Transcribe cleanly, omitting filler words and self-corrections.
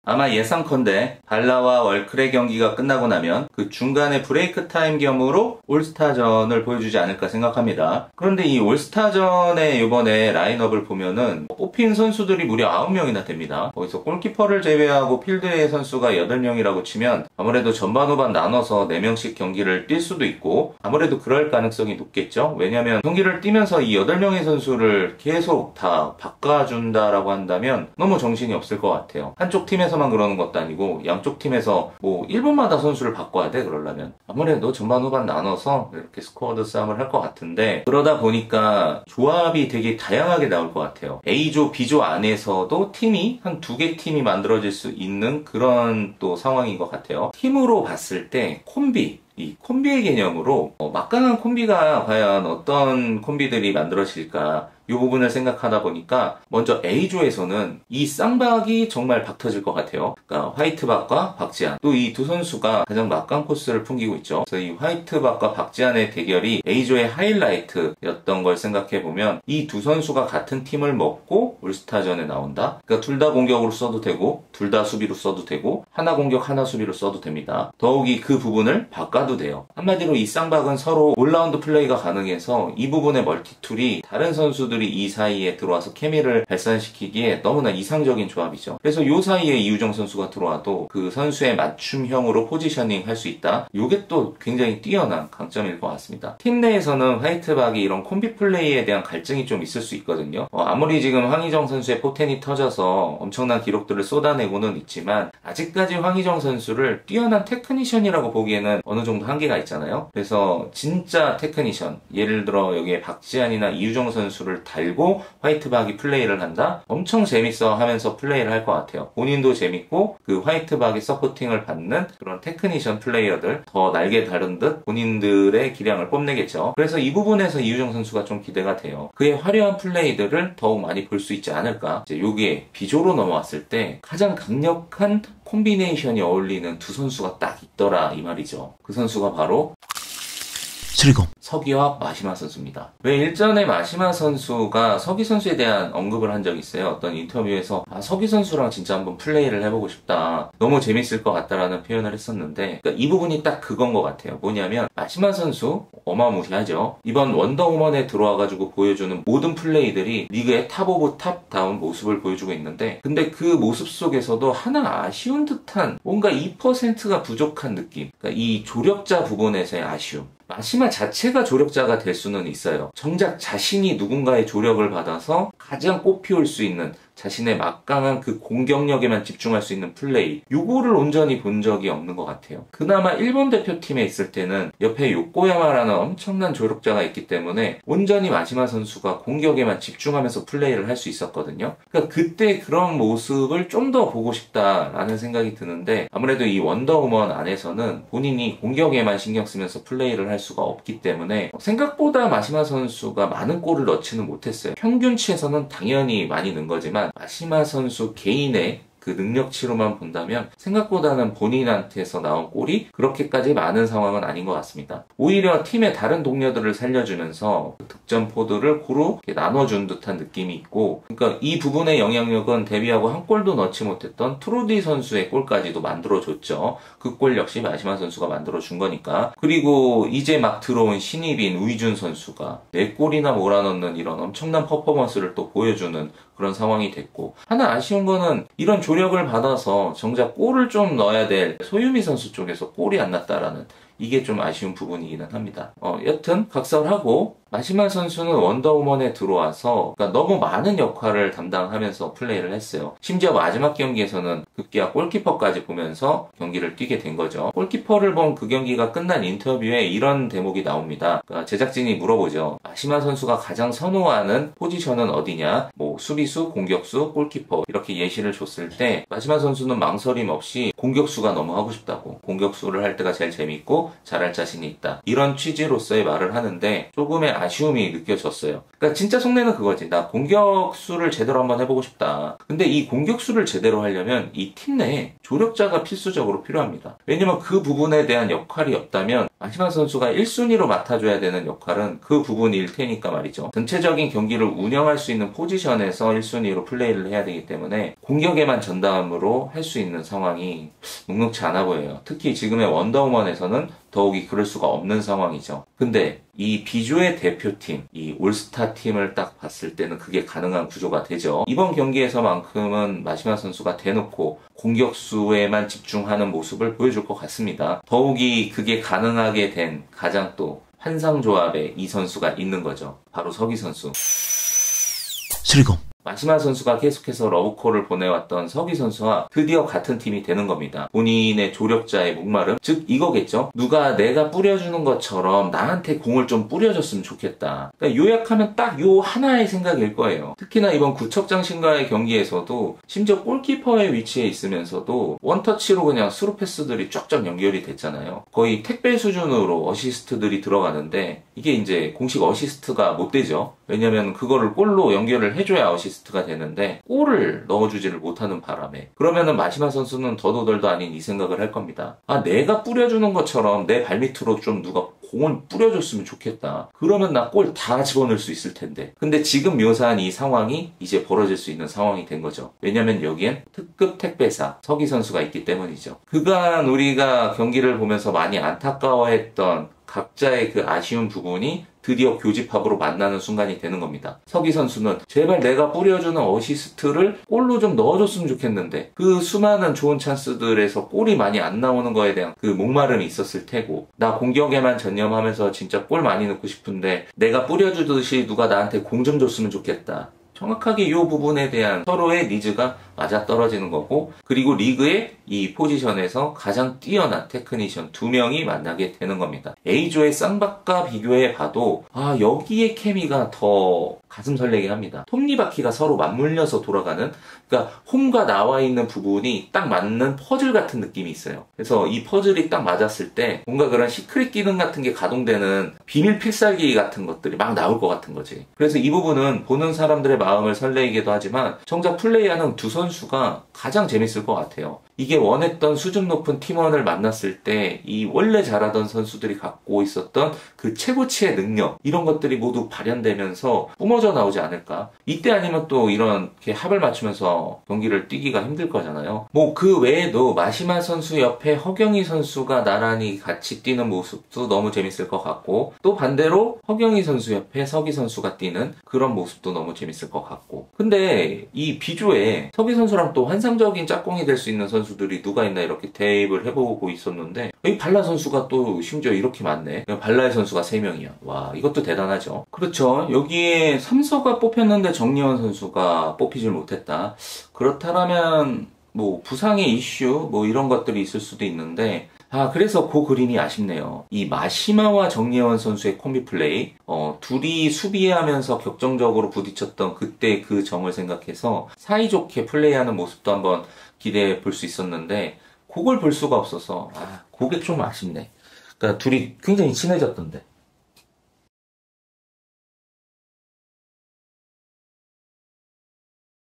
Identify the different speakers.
Speaker 1: 아마 예상컨대 발라와 월클의 경기가 끝나고 나면 그 중간에 브레이크 타임 겸으로 올스타전을 보여주지 않을까 생각합니다. 그런데 이 올스타전의 이번에 라인업을 보면은 뽑힌 선수들이 무려 9명이나 됩니다. 거기서 골키퍼를 제외하고 필드의 선수가 8명이라고 치면 아무래도 전반 후반 나눠서 4명씩 경기를 뛸 수도 있고 아무래도 그럴 가능성이 높겠죠. 왜냐면 경기를 뛰면서 이 8명의 선수를 계속 다 바꿔준다라고 한다면 너무 정신이 없을 것 같아요. 한쪽 팀에서만 그러는 것도 아니고 양쪽 팀에서 뭐 1분마다 선수를 바꿔야 돼 그러려면 아무래도 전반 후반 나눠서 이렇게 스쿼드 싸움을 할 것 같은데 그러다 보니까 조합이 되게 다양하게 나올 것 같아요. A조, B조 안에서도 팀이 한 2개 팀이 만들어질 수 있는 그런 또 상황인 것 같아요. 팀으로 봤을 때 이 콤비의 개념으로 막강한 콤비가 과연 어떤 콤비들이 만들어질까 이 부분을 생각하다 보니까 먼저 A조에서는 이 쌍박이 정말 박 터질 것 같아요. 그러니까 화이트박과 박지한 또 이 두 선수가 가장 막강 코스를 풍기고 있죠. 그래서 이 화이트박과 박지한의 대결이 A조의 하이라이트였던 걸 생각해보면 이 두 선수가 같은 팀을 먹고 올스타전에 나온다. 그러니까 둘 다 공격으로 써도 되고 둘 다 수비로 써도 되고 하나 공격 하나 수비로 써도 됩니다. 더욱이 그 부분을 바꿔도 돼요. 한마디로 이 쌍박은 서로 올라운드 플레이가 가능해서 이 부분의 멀티툴이 다른 선수들이 이 사이에 들어와서 케미를 발산시키기에 너무나 이상적인 조합이죠. 그래서 이 사이에 이우정 선수가 들어와도 그 선수의 맞춤형으로 포지셔닝 할 수 있다. 이게 또 굉장히 뛰어난 강점일 것 같습니다. 팀 내에서는 화이트박이 이런 콤비 플레이에 대한 갈증이 좀 있을 수 있거든요. 아무리 지금 황희정 선수의 포텐이 터져서 엄청난 기록들을 쏟아내고는 있지만 아직까지 황희정 선수를 뛰어난 테크니션이라고 보기에는 어느 정도 한계가 있잖아요. 그래서 진짜 테크니션, 예를 들어 여기에 박지한이나 이우정 선수를 달고 화이트박이 플레이를 한다? 엄청 재밌어 하면서 플레이를 할 것 같아요. 본인도 재밌고 그 화이트박이 서포팅을 받는 그런 테크니션 플레이어들 더 날개 다른 듯 본인들의 기량을 뽐내겠죠. 그래서 이 부분에서 이우정 선수가 좀 기대가 돼요. 그의 화려한 플레이들을 더욱 많이 볼 수 있지 않을까. 이제 요게 B조로 넘어왔을 때 가장 강력한 콤비네이션이 어울리는 두 선수가 딱 있더라 이 말이죠. 그 선수가 바로 서기와 마시마 선수입니다. 왜 일전에 마시마 선수가 서기 선수에 대한 언급을 한 적이 있어요. 어떤 인터뷰에서 서기 선수랑 진짜 한번 플레이를 해보고 싶다. 너무 재밌을 것 같다라는 표현을 했었는데 그러니까 이 부분이 딱 그건 것 같아요. 뭐냐면 마시마 선수 어마무시하죠. 이번 원더우먼에 들어와가지고 보여주는 모든 플레이들이 리그의 탑 오브 탑다운 모습을 보여주고 있는데 근데 그 모습 속에서도 하나 아쉬운 듯한 뭔가 2%가 부족한 느낌. 그러니까 이 조력자 부분에서의 아쉬움. 마시마 자체가 조력자가 될 수는 있어요. 정작 자신이 누군가의 조력을 받아서 가장 꽃피울 수 있는 자신의 막강한 그 공격력에만 집중할 수 있는 플레이 요거를 온전히 본 적이 없는 것 같아요. 그나마 일본 대표팀에 있을 때는 옆에 요코야마라는 엄청난 조력자가 있기 때문에 온전히 마시마 선수가 공격에만 집중하면서 플레이를 할 수 있었거든요. 그러니까 그때 그런 모습을 좀 더 보고 싶다라는 생각이 드는데 아무래도 이 원더우먼 안에서는 본인이 공격에만 신경 쓰면서 플레이를 할 수가 없기 때문에 생각보다 마시마 선수가 많은 골을 넣지는 못했어요. 평균치에서는 당연히 많이 넣은 거지만 마시마 선수 개인의 그 능력치로만 본다면 생각보다는 본인한테서 나온 골이 그렇게까지 많은 상황은 아닌 것 같습니다. 오히려 팀의 다른 동료들을 살려주면서 그 득점 포드를 고루 나눠준 듯한 느낌이 있고 그러니까 이 부분의 영향력은 데뷔하고 한 골도 넣지 못했던 트로디 선수의 골까지도 만들어줬죠. 그 골 역시 마시마 선수가 만들어준 거니까. 그리고 이제 막 들어온 신입인 우이준 선수가 4골이나 몰아넣는 이런 엄청난 퍼포먼스를 또 보여주는 그런 상황이 됐고 하나 아쉬운 거는 이런 조력을 받아서 정작 골을 좀 넣어야 될 소유미 선수 쪽에서 골이 안 났다라는 이게 좀 아쉬운 부분이기는 합니다. 여튼 각설하고 마시마 선수는 원더우먼에 들어와서 그러니까 너무 많은 역할을 담당하면서 플레이를 했어요. 심지어 마지막 경기에서는 급기야 골키퍼까지 보면서 경기를 뛰게 된 거죠. 골키퍼를 본 그 경기가 끝난 인터뷰에 이런 대목이 나옵니다. 그러니까 제작진이 물어보죠. 마시마 선수가 가장 선호하는 포지션은 어디냐? 뭐 수비수, 공격수, 골키퍼 이렇게 예시를 줬을 때 마시마 선수는 망설임 없이 공격수가 너무 하고 싶다고 공격수를 할 때가 제일 재밌고 잘할 자신이 있다. 이런 취지로서의 말을 하는데 조금의 아쉬움이 느껴졌어요. 그러니까 진짜 속내는 그거지. 나 공격수를 제대로 한번 해보고 싶다. 근데 이 공격수를 제대로 하려면 이 팀 내에 조력자가 필수적으로 필요합니다. 왜냐면 그 부분에 대한 역할이 없다면 마시마 선수가 1순위로 맡아줘야 되는 역할은 그 부분일 테니까 말이죠. 전체적인 경기를 운영할 수 있는 포지션에서 1순위로 플레이를 해야 되기 때문에 공격에만 전담으로 할 수 있는 상황이 녹록치 않아 보여요. 특히 지금의 원더우먼에서는 더욱이 그럴 수가 없는 상황이죠. 근데 이 비조의 대표팀, 이 올스타 팀을 딱 봤을 때는 그게 가능한 구조가 되죠. 이번 경기에서만큼은 마시마 선수가 대놓고 공격수에만 집중하는 모습을 보여줄 것 같습니다. 더욱이 그게 가능하게 된 가장 또 환상조합에 이 선수가 있는 거죠. 바로 서기 선수.
Speaker 2: 수리공.
Speaker 1: 마시마 선수가 계속해서 러브콜을 보내왔던 서기 선수와 드디어 같은 팀이 되는 겁니다. 본인의 조력자의 목마름, 즉 이거겠죠. 누가 내가 뿌려주는 것처럼 나한테 공을 좀 뿌려줬으면 좋겠다. 그러니까 요약하면 딱 요 하나의 생각일 거예요. 특히나 이번 구척장신과의 경기에서도 심지어 골키퍼의 위치에 있으면서도 원터치로 그냥 스루 패스들이 쫙쫙 연결이 됐잖아요. 거의 택배 수준으로 어시스트들이 들어가는데 이게 이제 공식 어시스트가 못 되죠. 왜냐면 그거를 골로 연결을 해줘야 어시스트가 되는데 골을 넣어주지를 못하는 바람에 그러면은 마시마 선수는 더도덜도 아닌 이 생각을 할 겁니다. 아, 내가 뿌려주는 것처럼 내 발밑으로 좀 누가 공을 뿌려줬으면 좋겠다. 그러면 나 골 다 집어넣을 수 있을 텐데. 근데 지금 묘사한 이 상황이 이제 벌어질 수 있는 상황이 된 거죠. 왜냐면 여기엔 특급 택배사 서기 선수가 있기 때문이죠. 그간 우리가 경기를 보면서 많이 안타까워했던 각자의 그 아쉬운 부분이 드디어 교집합으로 만나는 순간이 되는 겁니다. 서기 선수는 제발 내가 뿌려주는 어시스트를 골로 좀 넣어줬으면 좋겠는데 그 수많은 좋은 찬스들에서 골이 많이 안 나오는 거에 대한 그 목마름이 있었을 테고 나 공격에만 전념하면서 진짜 골 많이 넣고 싶은데 내가 뿌려주듯이 누가 나한테 공 좀 줬으면 좋겠다. 정확하게 이 부분에 대한 서로의 니즈가 맞아떨어지는 거고 그리고 리그의 이 포지션에서 가장 뛰어난 테크니션 2명이 만나게 되는 겁니다. A조의 쌍박과 비교해 봐도 여기에 케미가 더 가슴 설레게 합니다. 톱니바퀴가 서로 맞물려서 돌아가는 그러니까 홈과 나와 있는 부분이 딱 맞는 퍼즐 같은 느낌이 있어요. 그래서 이 퍼즐이 딱 맞았을 때 뭔가 그런 시크릿 기능 같은 게 가동되는 비밀 필살기 같은 것들이 막 나올 것 같은 거지. 그래서 이 부분은 보는 사람들의 마음을 설레이기도 하지만 정작 플레이하는 두 선수가 가장 재밌을 것 같아요. 이게 원했던 수준 높은 팀원을 만났을 때 이 원래 잘하던 선수들이 갖고 있었던 그 최고치의 능력 이런 것들이 모두 발현되면서 뿜어져 나오지 않을까. 이때 아니면 또 이렇게 합을 맞추면서 경기를 뛰기가 힘들 거잖아요. 뭐 그 외에도 마시마 선수 옆에 허경희 선수가 나란히 같이 뛰는 모습도 너무 재밌을 것 같고 또 반대로 허경희 선수 옆에 서기 선수가 뛰는 그런 모습도 너무 재밌을 것 같고 근데 이 비조에 서기 선수랑 또 환상적인 짝꿍이 될 수 있는 선수들이 누가 있나 이렇게 대입을 해보고 있었는데 이 발라 선수가 또 심지어 이렇게 많네. 발라의 선수가 3명이야. 와, 이것도 대단하죠. 그렇죠. 여기에 삼서가 뽑혔는데 정리원 선수가 뽑히질 못했다. 그렇다면 뭐 부상의 이슈 뭐 이런 것들이 있을 수도 있는데 그래서 그 그림이 아쉽네요. 이 마시마와 정예원 선수의 콤비 플레이, 둘이 수비하면서 격정적으로 부딪혔던 그때 그 정을 생각해서 사이좋게 플레이하는 모습도 한번 기대해 볼 수 있었는데, 그걸 볼 수가 없어서, 그게 좀 아쉽네. 그러니까 둘이 굉장히 친해졌던데.